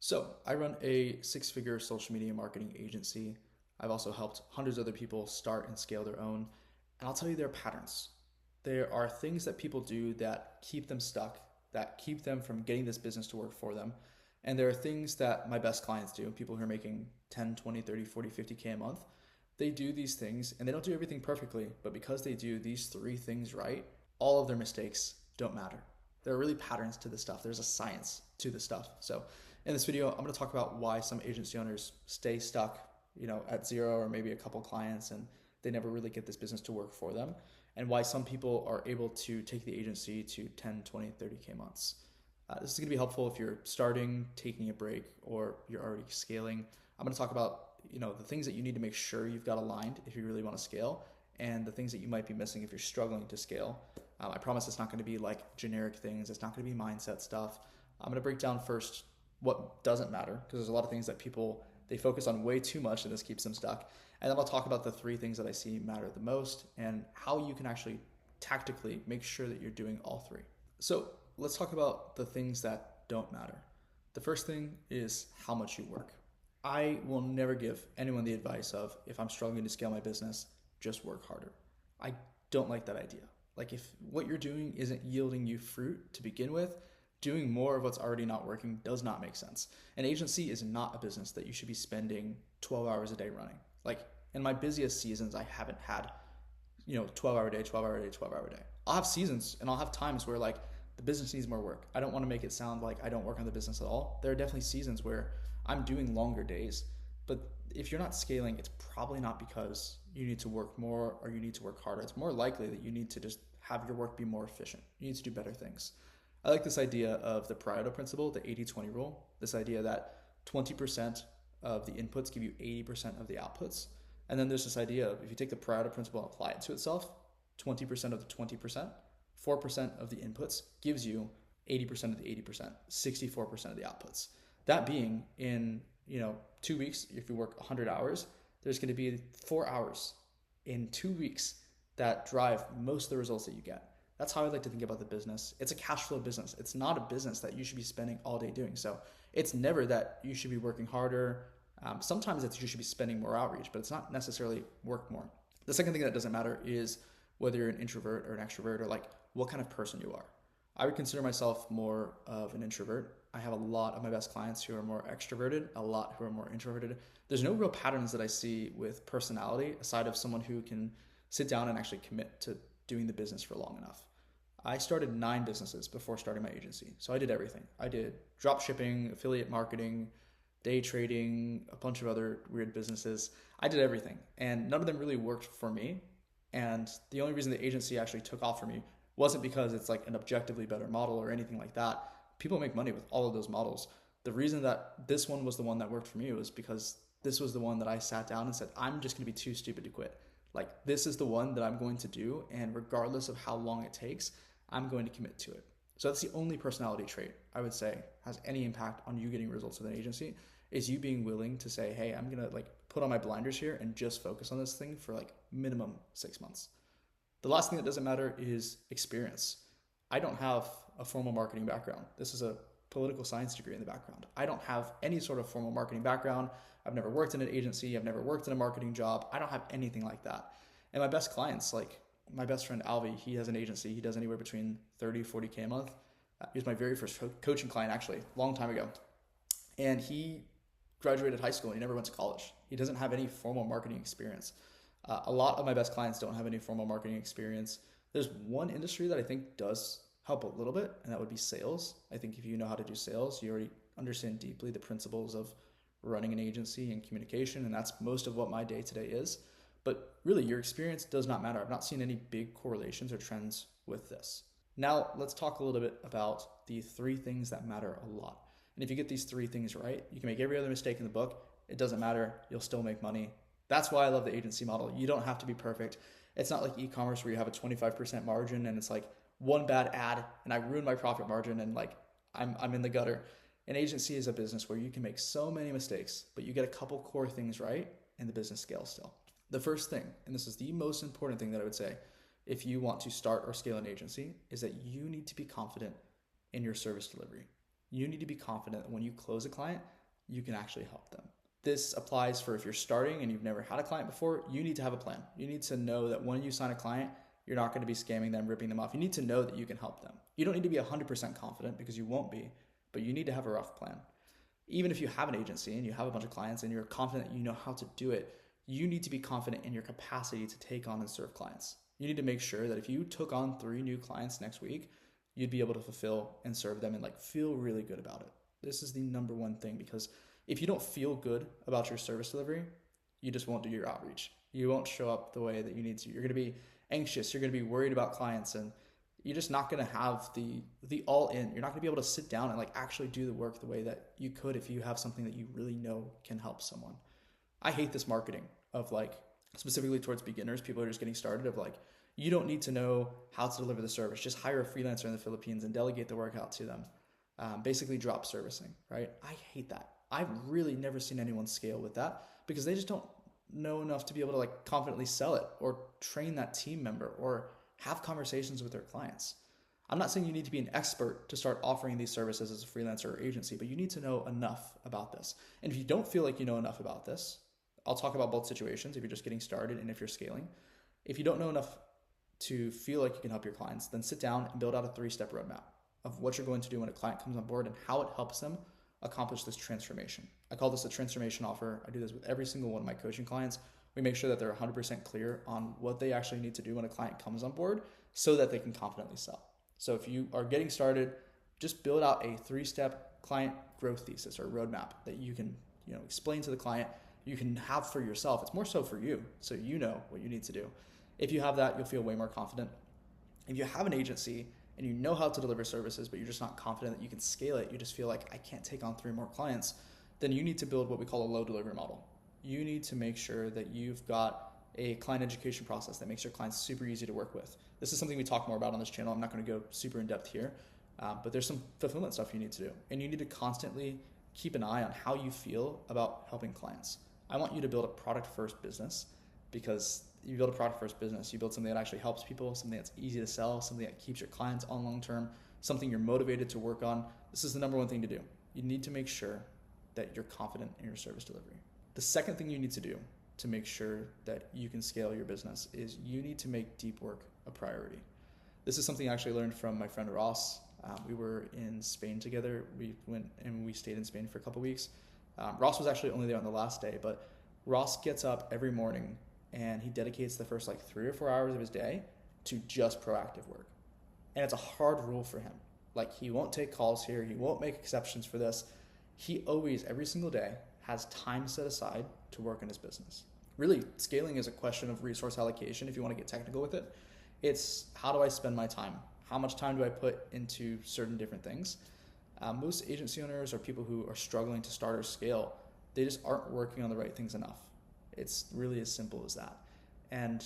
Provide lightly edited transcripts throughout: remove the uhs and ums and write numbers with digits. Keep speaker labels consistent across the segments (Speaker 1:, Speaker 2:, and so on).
Speaker 1: So, I run a six-figure social media marketing agency. I've also helped hundreds of other people start and scale their own. And I'll tell you there are patterns. There are things that people do that keep them stuck, that keep them from getting this business to work for them. And there are things that my best clients do, people who are making 10, 20, 30, 40, 50K a month. They do these things and they don't do everything perfectly, but because they do these three things right, all of their mistakes don't matter. There are really patterns to this stuff. There's a science to this stuff. So in this video, I'm going to talk about why some agency owners stay stuck, at zero or maybe a couple clients and they never really get this business to work for them, and why some people are able to take the agency to 10, 20, 30K months. This is going to be helpful if you're starting, taking a break, or you're already scaling. I'm going to talk about the things that you need to make sure you've got aligned if you really want to scale, and the things that you might be missing if you're struggling to scale. I promise it's not going to be like generic things. It's not going to be mindset stuff. I'm going to break down first what doesn't matter, because there's a lot of things that people they focus on way too much and this keeps them stuck. And then I'll talk about the three things that I see matter the most and how you can actually tactically make sure that you're doing all three. So let's talk about the things that don't matter. The first thing is how much you work. I will never give anyone the advice of, if I'm struggling to scale my business, just work harder. I don't like that idea. Like, if what you're doing isn't yielding you fruit to begin with, doing more of what's already not working does not make sense. An agency is not a business that you should be spending 12 hours a day running. Like, in my busiest seasons, I haven't had, 12-hour day, 12-hour day, 12-hour day. I'll have seasons and I'll have times where like the business needs more work. I don't want to make it sound like I don't work on the business at all. There are definitely seasons where I'm doing longer days, but if you're not scaling, it's probably not because you need to work more or you need to work harder. It's more likely that you need to just have your work be more efficient. You need to do better things. I like this idea of the Pareto principle, the 80-20 rule, this idea that 20% of the inputs give you 80% of the outputs. And then there's this idea of, if you take the Pareto principle and apply it to itself, 20% of the 20%, 4% of the inputs gives you 80% of the 80%, 64% of the outputs. That being, in 2 weeks, if you work 100 hours, there's going to be 4 hours in 2 weeks that drive most of the results that you get. That's how I like to think about the business. It's a cash flow business. It's not a business that you should be spending all day doing. So it's never that you should be working harder. Sometimes it's you should be spending more outreach, but it's not necessarily work more. The second thing that doesn't matter is whether you're an introvert or an extrovert, or like what kind of person you are. I would consider myself more of an introvert. I have a lot of my best clients who are more extroverted, a lot who are more introverted. There's no real patterns that I see with personality aside of someone who can sit down and actually commit to doing the business for long enough. I started 9 businesses before starting my agency. So I did everything. I did drop shipping, affiliate marketing, day trading, a bunch of other weird businesses. I did everything. And none of them really worked for me. And the only reason the agency actually took off for me wasn't because it's like an objectively better model or anything like that. People make money with all of those models. The reason that this one was the one that worked for me was because this was the one that I sat down and said, I'm just going to be too stupid to quit. Like, this is the one that I'm going to do. And regardless of how long it takes, I'm going to commit to it. So that's the only personality trait I would say has any impact on you getting results with an agency, is you being willing to say, hey, I'm going to like put on my blinders here and just focus on this thing for like minimum 6 months. The last thing that doesn't matter is experience. I don't have a formal marketing background. This is a political science degree in the background. I don't have any sort of formal marketing background. I've never worked in an agency. I've never worked in a marketing job. I don't have anything like that. And my best clients, like my best friend Alvi, he has an agency. He does anywhere between 30, 40K a month. He was my very first coaching client, actually, a long time ago. And he graduated high school and he never went to college. He doesn't have any formal marketing experience. A lot of my best clients don't have any formal marketing experience. There's one industry that I think does help a little bit, and that would be sales. I think if you know how to do sales, you already understand deeply the principles of running an agency and communication, and that's most of what my day to day is. But really, your experience does not matter. I've not seen any big correlations or trends with this. Now, let's talk a little bit about the 3 things that matter a lot. And if you get these 3 things right, you can make every other mistake in the book. It doesn't matter. You'll still make money. That's why I love the agency model. You don't have to be perfect. It's not like e-commerce where you have a 25% margin and it's like one bad ad and I ruin my profit margin and like I'm in the gutter. An agency is a business where you can make so many mistakes, but you get a couple core things right and the business scales still. The first thing, and this is the most important thing that I would say if you want to start or scale an agency, is that you need to be confident in your service delivery. You need to be confident that when you close a client, you can actually help them. This applies for if you're starting and you've never had a client before, you need to have a plan. You need to know that when you sign a client, you're not going to be scamming them, ripping them off. You need to know that you can help them. You don't need to be 100% confident because you won't be, but you need to have a rough plan. Even if you have an agency and you have a bunch of clients and you're confident that you know how to do it, you need to be confident in your capacity to take on and serve clients. You need to make sure that if you took on 3 new clients next week, you'd be able to fulfill and serve them and feel really good about it. This is the number one thing, because if you don't feel good about your service delivery, you just won't do your outreach. You won't show up the way that you need to. You're going to be anxious. You're going to be worried about clients, and you're just not going to have the all in. You're not going to be able to sit down and actually do the work the way that you could if you have something that you really know can help someone. I hate this marketing of specifically towards beginners, people who are just getting started, of you don't need to know how to deliver the service. Just hire a freelancer in the Philippines and delegate the work out to them. Basically drop servicing, right? I hate that. I've really never seen anyone scale with that because they just don't know enough to be able to confidently sell it or train that team member or have conversations with their clients. I'm not saying you need to be an expert to start offering these services as a freelancer or agency, but you need to know enough about this. And if you don't feel like you know enough about this, I'll talk about both situations, if you're just getting started and if you're scaling. If you don't know enough to feel like you can help your clients, then sit down and build out a 3-step roadmap of what you're going to do when a client comes on board and how it helps them accomplish this transformation. I call this a transformation offer. I do this with every single one of my coaching clients. We make sure that they're 100% clear on what they actually need to do when a client comes on board so that they can confidently sell. So if you are getting started, just build out a 3-step client growth thesis or roadmap that you can, explain to the client, you can have for yourself. It's more so for you, so you know what you need to do. If you have that, you'll feel way more confident. If you have an agency and you know how to deliver services, but you're just not confident that you can scale it, you just feel like, I can't take on 3 more clients, then you need to build what we call a low delivery model. You need to make sure that you've got a client education process that makes your clients super easy to work with. This is something we talk more about on this channel. I'm not going to go super in depth here, but there's some fulfillment stuff you need to do. And you need to constantly keep an eye on how you feel about helping clients. I want you to build a product-first business, because you build a product-first business, you build something that actually helps people, something that's easy to sell, something that keeps your clients on long-term, something you're motivated to work on. This is the number one thing to do. You need to make sure that you're confident in your service delivery. The second thing you need to do to make sure that you can scale your business is you need to make deep work a priority. This is something I actually learned from my friend Ross. We were in Spain together. We went and we stayed in Spain for a couple weeks. Ross was actually only there on the last day, but Ross gets up every morning and he dedicates the first 3 or 4 hours of his day to just proactive work. And it's a hard rule for him. He won't take calls here. He won't make exceptions for this. He always, every single day, has time set aside to work in his business. Really, scaling is a question of resource allocation if you want to get technical with it. It's how do I spend my time? How much time do I put into certain different things? Most agency owners or people who are struggling to start or scale, they just aren't working on the right things enough. It's really as simple as that. And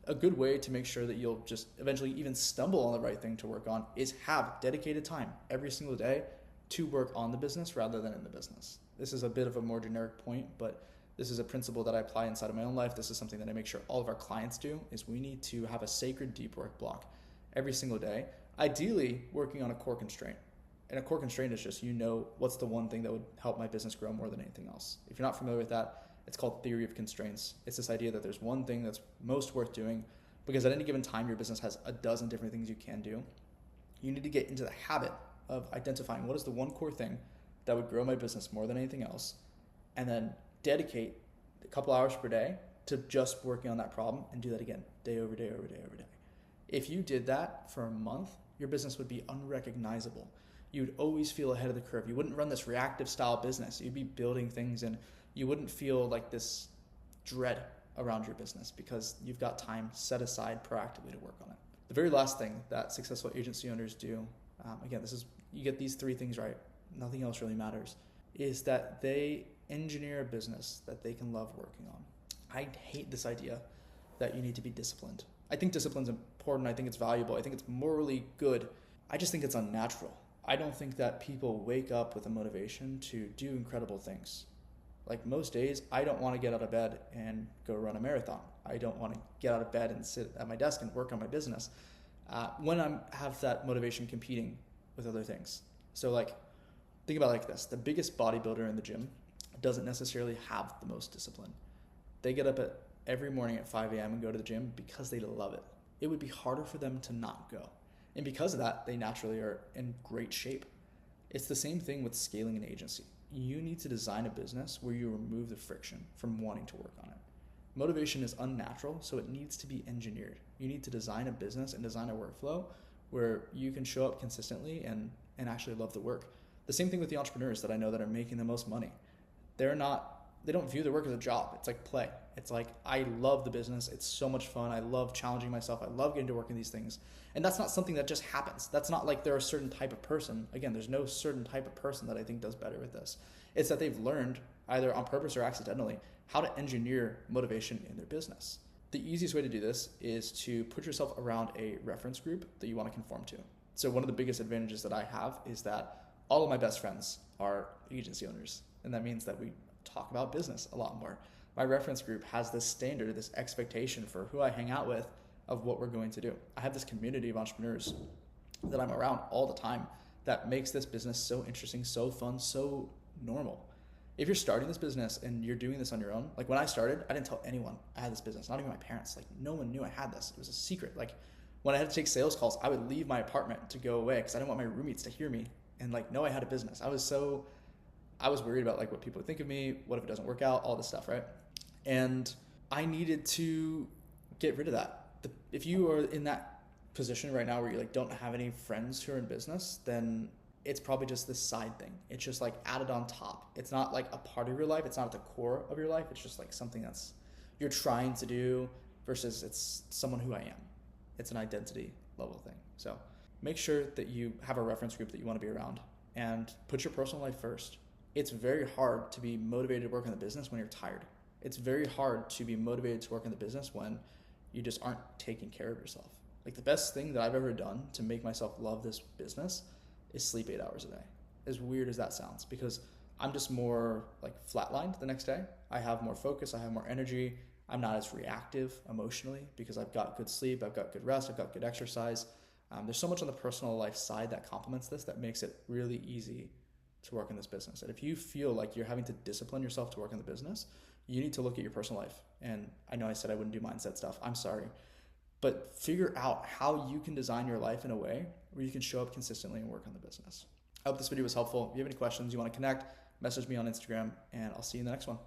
Speaker 1: a good way to make sure that you'll just eventually even stumble on the right thing to work on is have dedicated time every single day to work on the business rather than in the business. This is a bit of a more generic point, but this is a principle that I apply inside of my own life. This is something that I make sure all of our clients do, is we need to have a sacred deep work block every single day, ideally working on a core constraint. And a core constraint is just, what's the one thing that would help my business grow more than anything else. If you're not familiar with that, it's called theory of constraints. It's this idea that there's one thing that's most worth doing, because at any given time, your business has a dozen different things you can do. You need to get into the habit of identifying what is the one core thing that would grow my business more than anything else, and then dedicate a couple hours per day to just working on that problem, and do that again, day over day over day over day. If you did that for a month, your business would be unrecognizable. You would always feel ahead of the curve. You wouldn't run this reactive style business. You'd be building things, and you wouldn't feel like this dread around your business because you've got time set aside proactively to work on it. The very last thing that successful agency owners do, again, you get these 3 things right, nothing else really matters, is that they engineer a business that they can love working on. I hate this idea that you need to be disciplined. I think discipline's important. I think it's valuable. I think it's morally good. I just think it's unnatural. I don't think that people wake up with a motivation to do incredible things. Most days, I don't want to get out of bed and go run a marathon. I don't want to get out of bed and sit at my desk and work on my business when I have that motivation competing with other things. So Think about it like this. The biggest bodybuilder in the gym doesn't necessarily have the most discipline. They get up at every morning at 5 a.m. and go to the gym because they love it. It would be harder for them to not go. And because of that, they naturally are in great shape. It's the same thing with scaling an agency. You need to design a business where you remove the friction from wanting to work on it. Motivation is unnatural, so it needs to be engineered. You need to design a business and design a workflow where you can show up consistently and actually love the work. The same thing with the entrepreneurs that I know that are making the most money. They don't view their work as a job. It's like play. It's like, I love the business. It's so much fun. I love challenging myself. I love getting to work in these things. And that's not something that just happens. That's not like they're a certain type of person. Again, there's no certain type of person that I think does better with this. It's that they've learned, either on purpose or accidentally, how to engineer motivation in their business. The easiest way to do this is to put yourself around a reference group that you want to conform to. So one of the biggest advantages that I have is that all of my best friends are agency owners. And that means that we talk about business a lot more. My reference group has this standard, this expectation for who I hang out with of what we're going to do. I have this community of entrepreneurs that I'm around all the time that makes this business so interesting, so fun, so normal. If you're starting this business and you're doing this on your own, like when I started, I didn't tell anyone I had this business, not even my parents. Like no one knew I had this. It was a secret. Like when I had to take sales calls, I would leave my apartment to go away because I didn't want my roommates to hear me and like know I had a business. I was worried about like what people would think of me, what if it doesn't work out, all this stuff, right? And I needed to get rid of that. If you are in that position right now where you like don't have any friends who are in business, then it's probably just this side thing. It's just like added on top. It's not like a part of your life. It's not at the core of your life. It's just like something that's you're trying to do versus it's someone who I am. It's an identity level thing. So make sure that you have a reference group that you want to be around and put your personal life first. It's very hard to be motivated to work in the business when you're tired. It's very hard to be motivated to work in the business when you just aren't taking care of yourself. Like the best thing that I've ever done to make myself love this business is sleep 8 hours a day. As weird as that sounds, because I'm just more like flatlined the next day. I have more focus, I have more energy. I'm not as reactive emotionally because I've got good sleep, I've got good rest, I've got good exercise. There's so much on the personal life side that complements this that makes it really easy to work in this business. And if you feel like you're having to discipline yourself to work in the business, you need to look at your personal life. And I know I said I wouldn't do mindset stuff. I'm sorry. But figure out how you can design your life in a way where you can show up consistently and work on the business. I hope this video was helpful. If you have any questions, you want to connect, message me on Instagram, and I'll see you in the next one.